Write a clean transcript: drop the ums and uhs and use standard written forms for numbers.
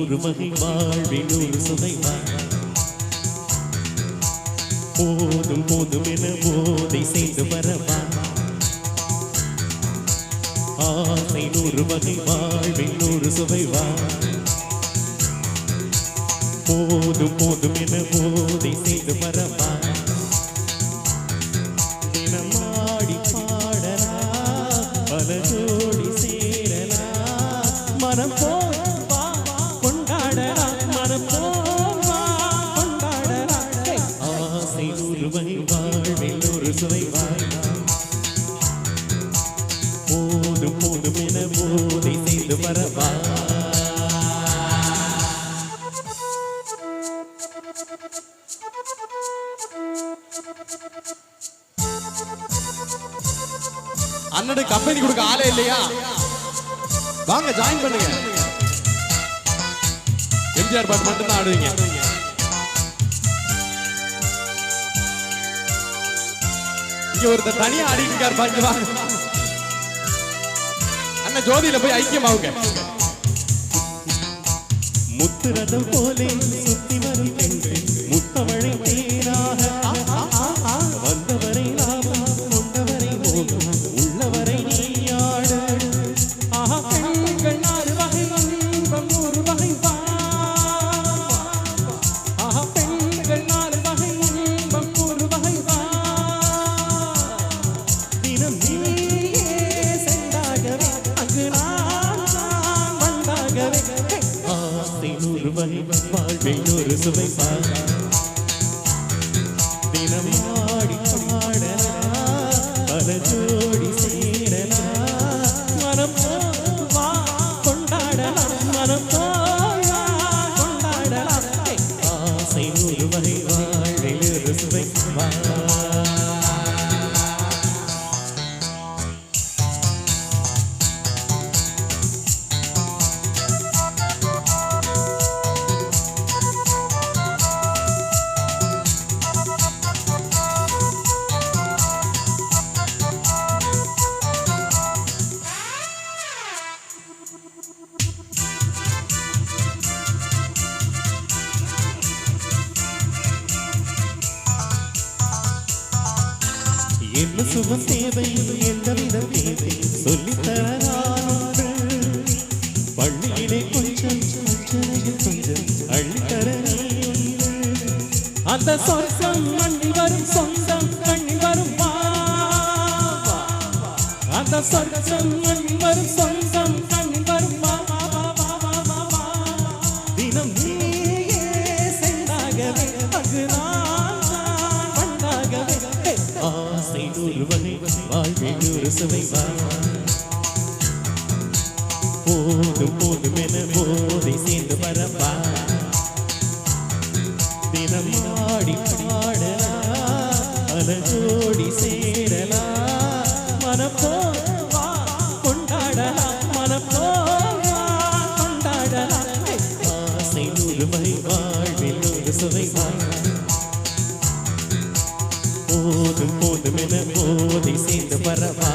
நூறு வகை வாழ்வில் நூறு சுவைவா போதும் போதும் என போதை செய்து வரவா ஆசை நூறு வகை வாழ்வில் நூறு சுவைவா போதும் போதும் என போதை செய்து வரவா தினமாடி பாடலா பல ஜோடி சேரலா மனம் போவா கொண்டாடலா மனம் போவா கொண்டாடலா ஆசை நூறு வகை வாழ்வில் நூறு சுவைவா போதும் போதும் என போதை செய்து வரவா அண்ணனுக்கு கம்பெனி கொடுக்க ஆளே இல்லையா? வாங்க ஜாயின் பண்ணுங்க. எம்ஜிஆர் பாட்டு மட்டும் தான் ஆடுவீங்க. இங்க ஒருத்தர் தனியா ஆடிட்டு இருக்கார் பாருங்க. வாங்க அண்ணன் ஜோதியில போய் ஐக்கியமாவுங்க. முத்துரதம் போலே சுத்தி வரும் பெண்கள் முத்தமழை தேனாக வந்தவரை லாபம் கொண்டவரை மோகம் உள்ளவரை நீயாடு பெண்கள் நாறு வகை இன்பம் நூறு வகை வா பெண்கள் நாறு வகை இன்பம் நூறு வகை வா தினம் நீயே சென்றாகவே அங்கு நான் வந்தாகவே ஆசை நூறு வகை வாழ்வில் நூறு சுவைப்பா தினம் ஆடி பாடலா பல ஜோடி சேரலா மனம் போவா கொண்டாடலாம் மனம் போவா கொண்டாடலாம் ஆசை நூறு வகை வாழ்வில் நூறு சுவைப்பா என்ன சுகம் தேவை எந்தவித தேவை சொல்லித்தரானொன்று பள்ளியிலே கொஞ்சம் அச்சனையில் கொஞ்சம் அள்ளித்தர அந்த சொர்க்கம் மண்ணில் வரும் சொந்தம் கண்ணில் வரும் வா அந்த சொர்க்கம் மண்ணில் வரும் சொந்தம் கண்ணில் வரும் வா தினம் நீயே சென்றாகவே அங்கு நான் வந்தாகவே ஆசை நூறு வகை வாழ்வில் நூறு சுவைவா போதும் போதும் என போதை சேர்ந்து வரவா தினம் ஆடி பாடலா பல ஜோடி சேரலா மனம் போவா கொண்டாடலாம் மனம் போவா கொண்டாடலாம் ஆசை நூறு வகை வாழ்வில் நூறு சுவைவா போதும் போதும் என போதை சேர்ந்து வரவா